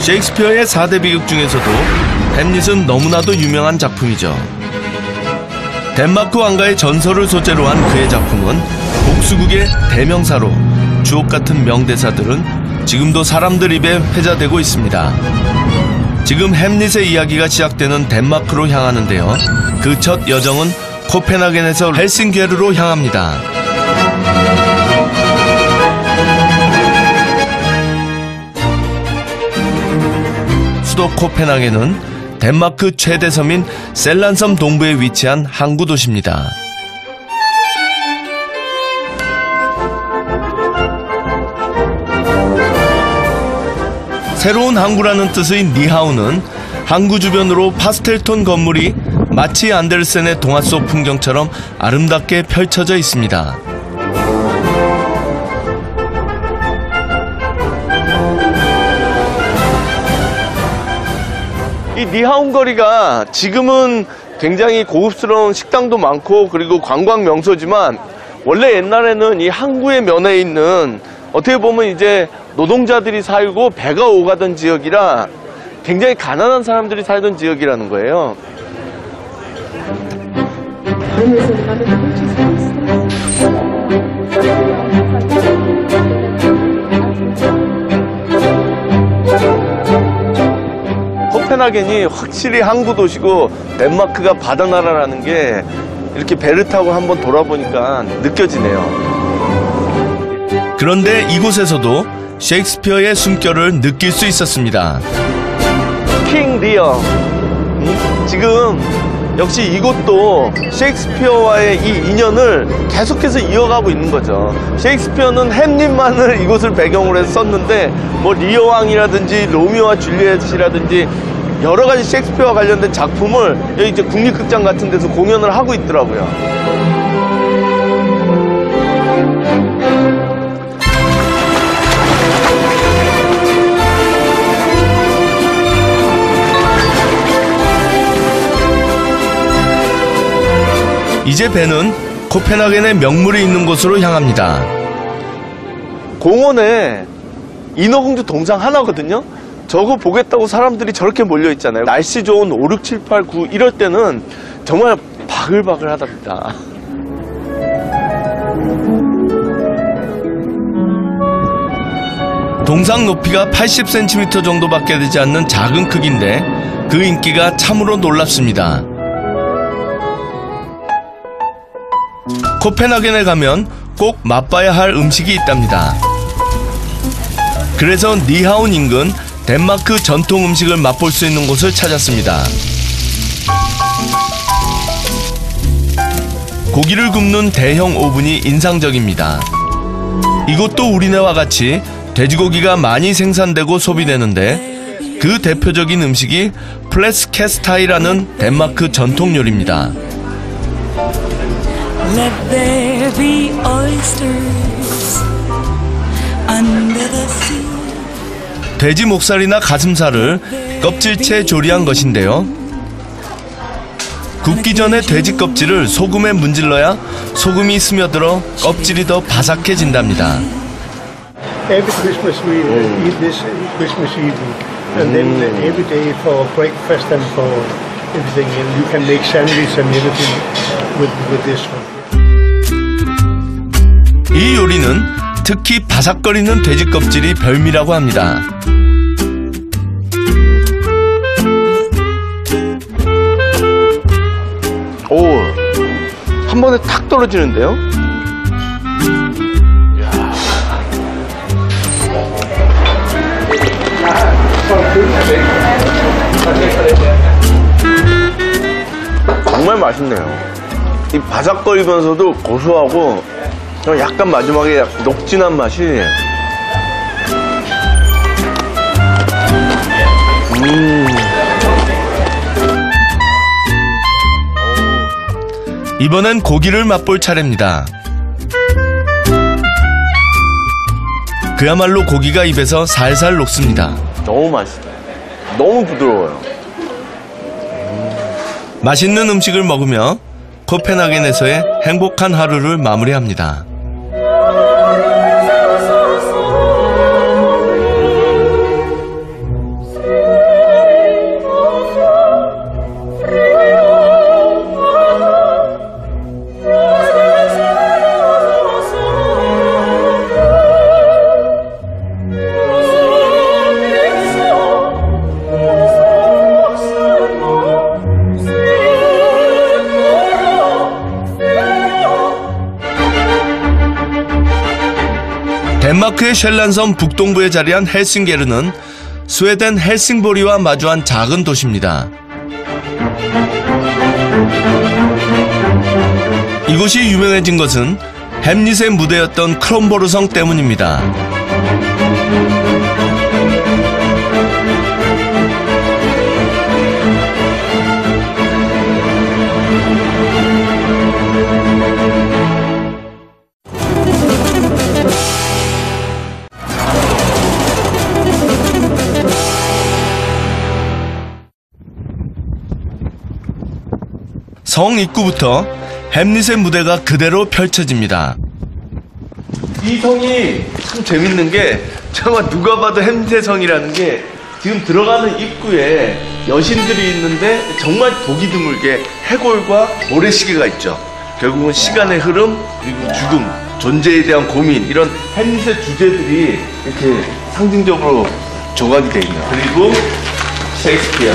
셰익스피어의 4대 비극 중에서도 햄릿은 너무나도 유명한 작품이죠. 덴마크 왕가의 전설을 소재로 한 그의 작품은 복수국의 대명사로 주옥같은 명대사들은 지금도 사람들 입에 회자되고 있습니다. 지금 햄릿의 이야기가 시작되는 덴마크로 향하는데요. 그 첫 여정은 코펜하겐에서 헬싱게르로 향합니다. 수도 코펜하겐은 덴마크 최대 섬인 셀란섬 동부에 위치한 항구 도시입니다. 새로운 항구라는 뜻의 니하우는 항구 주변으로 파스텔톤 건물이 마치 안데르센의 동화 속 풍경처럼 아름답게 펼쳐져 있습니다. 이 니하운 거리가 지금은 굉장히 고급스러운 식당도 많고 그리고 관광 명소지만 원래 옛날에는 이 항구의 면에 있는 어떻게 보면 이제 노동자들이 살고 배가 오가던 지역이라 굉장히 가난한 사람들이 살던 지역이라는 거예요. 코펜하겐이 확실히 항구 도시고 덴마크가 바다 나라라는 게 이렇게 배를 타고 한번 돌아보니까 느껴지네요. 그런데 이곳에서도 셰익스피어의 숨결을 느낄 수 있었습니다. 킹 리어. 지금 역시 이곳도 셰익스피어와의 이 인연을 계속해서 이어가고 있는 거죠. 셰익스피어는 햄릿만을 이곳을 배경으로 해서 썼는데 뭐 리어 왕이라든지 로미오와 줄리엣이라든지 여러 가지 셰익스피어와 관련된 작품을 여기 이제 국립극장 같은 데서 공연을 하고 있더라고요. 이제 배는 코펜하겐의 명물이 있는 곳으로 향합니다. 공원에 인어공주 동상 하나거든요. 저거 보겠다고 사람들이 저렇게 몰려있잖아요. 날씨 좋은 5, 6, 7, 8, 9 이럴 때는 정말 바글바글 하답니다. 동상 높이가 80cm 정도밖에 되지 않는 작은 크기인데 그 인기가 참으로 놀랍습니다. 코펜하겐에 가면 꼭 맛봐야 할 음식이 있답니다. 그래서 니하운 인근 덴마크 전통 음식을 맛볼 수 있는 곳을 찾았습니다. 고기를 굽는 대형 오븐이 인상적입니다. 이곳도 우리네와 같이 돼지고기가 많이 생산되고 소비되는데 그 대표적인 음식이 플래스캐스타이라는 덴마크 전통 요리입니다. Let there be oysters under the sea. 돼지 목살이나 가슴살을 껍질째 조리한 것인데요. 굽기 전에 돼지 껍질을 소금에 문질러야 소금이 스며들어 껍질이 더 바삭해진답니다. Every Christmas we eat this Christmas Eve, and then every day for breakfast and for everything, and you can make sandwiches and everything with this one. 이 요리는 특히 바삭거리는 돼지 껍질이 별미라고 합니다. 오, 한 번에 탁 떨어지는데요? 정말 맛있네요. 이 바삭거리면서도 고소하고 약간 마지막에 녹진한 맛이 이번엔 고기를 맛볼 차례입니다. 그야말로 고기가 입에서 살살 녹습니다. 너무 맛있어요. 너무 부드러워요. 맛있는 음식을 먹으며 코펜하겐에서의 행복한 하루를 마무리합니다. 덴마크의 셸란섬 북동부에 자리한 헬싱게르는 스웨덴 헬싱보리와 마주한 작은 도시입니다. 이곳이 유명해진 것은 햄릿의 무대였던 크롬보르성 때문입니다. 성 입구부터 햄릿의 무대가 그대로 펼쳐집니다. 이 성이 참 재밌는 게 정말 누가 봐도 햄릿의 성이라는 게 지금 들어가는 입구에 여신들이 있는데 정말 보기 드물게 해골과 모래시계가 있죠. 결국은 시간의 흐름, 그리고 죽음, 존재에 대한 고민, 이런 햄릿의 주제들이 이렇게 상징적으로 조각이 되어 있네요. 그리고 셰익스피어.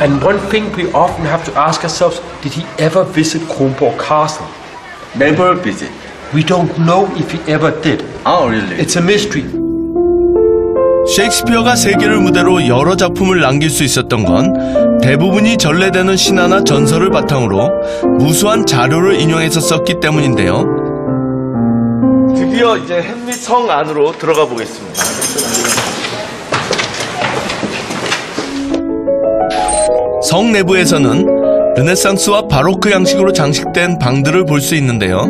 And one thing we often have to ask ourselves, did he ever visit Kronborg Castle? Never visit. We don't know if he ever did. Oh, really? It's a mystery. 셰익스피어가 세계를 무대로 여러 작품을 남길 수 있었던 건 대부분이 전래되는 신화나 전설을 바탕으로 무수한 자료를 인용해서 썼기 때문인데요. 드디어 이제 햄릿 성 안으로 들어가 보겠습니다. 성 내부에서는 르네상스와 바로크 양식으로 장식된 방들을 볼 수 있는데요.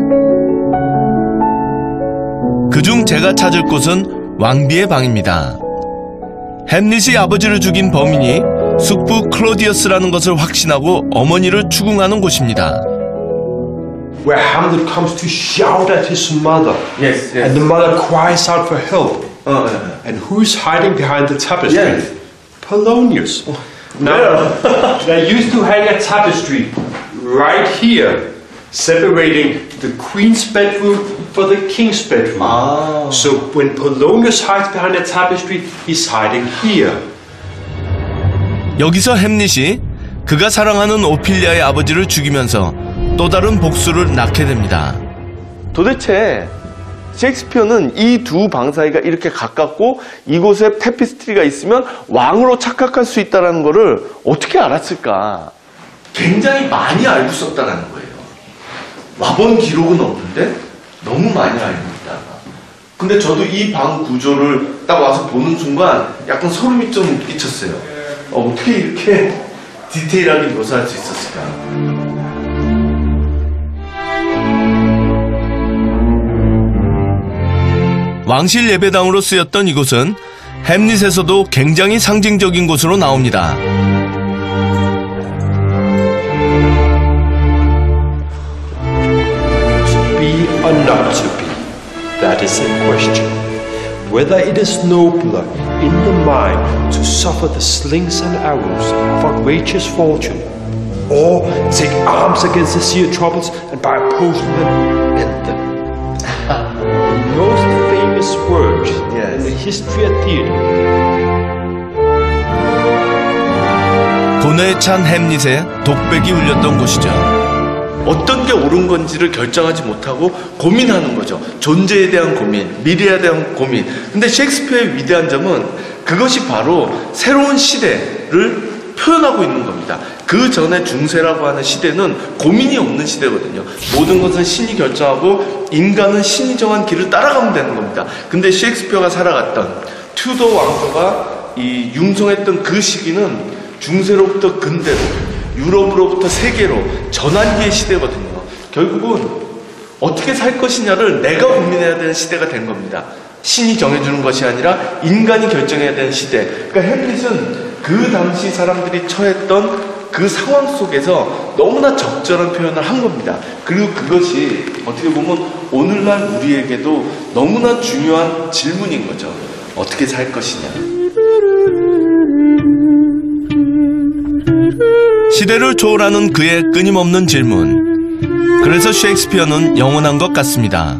그중 제가 찾을 곳은 왕비의 방입니다. 햄릿이 아버지를 죽인 범인이 숙부 클로디어스라는 것을 확신하고 어머니를 추궁하는 곳입니다. Where Hamlet comes to shout at his mother. Yes, yes. And the mother cries out for help. And who is hiding behind the tapestry? Yes. Polonius. Now, they used to hang a tapestry right here, separating the queen's bedroom for the king's bedroom. So when Polonius hides behind the tapestry, he's hiding here. 여기서 햄릿이 그가 사랑하는 오피리아의 아버지를 죽이면서 또 다른 복수를 낳게 됩니다. 도대체 셰익스피어는 이 두 방 사이가 이렇게 가깝고 이곳에 테피스트리가 있으면 왕으로 착각할 수 있다는 것을 어떻게 알았을까? 굉장히 많이 알고 있었다는 거예요. 와본 기록은 없는데 너무 많이 알고 있다. 근데 저도 이 방 구조를 딱 와서 보는 순간 약간 소름이 좀 끼쳤어요. 어떻게 이렇게 디테일하게 묘사할 수 있었을까? 왕실 예배당으로 쓰였던 이곳은 햄릿에서도 굉장히 상징적인 곳으로 나옵니다. To be or not to be, that is the question. Whether it is nobler in the mind to suffer the slings and arrows of outrageous fortune, or take arms against the sea of troubles and by opposing them, end them. The most famous word in the history of theater. 고뇌에 찬 햄릿의 독백이 울렸던 곳이죠. 어떤 게 옳은 건지를 결정하지 못하고 고민하는 거죠. 존재에 대한 고민, 미래에 대한 고민. 근데 셰익스피어의 위대한 점은 그것이 바로 새로운 시대를 표현하고 있는 겁니다. 그 전에 중세라고 하는 시대는 고민이 없는 시대거든요. 모든 것은 신이 결정하고 인간은 신이 정한 길을 따라가면 되는 겁니다. 근데 셰익스피어가 살아갔던 튜더 왕조가 융성했던 그 시기는 중세로부터 근대로, 유럽으로부터 세계로 전환기의 시대거든요. 결국은 어떻게 살 것이냐를 내가 고민해야 되는 시대가 된 겁니다. 신이 정해주는 것이 아니라 인간이 결정해야 되는 시대. 그러니까 햄릿은 그 당시 사람들이 처했던 그 상황 속에서 너무나 적절한 표현을 한 겁니다. 그리고 그것이 어떻게 보면 오늘날 우리에게도 너무나 중요한 질문인 거죠. 어떻게 살 것이냐. 시대를 초월하는 그의 끊임없는 질문. 그래서 셰익스피어는 영원한 것 같습니다.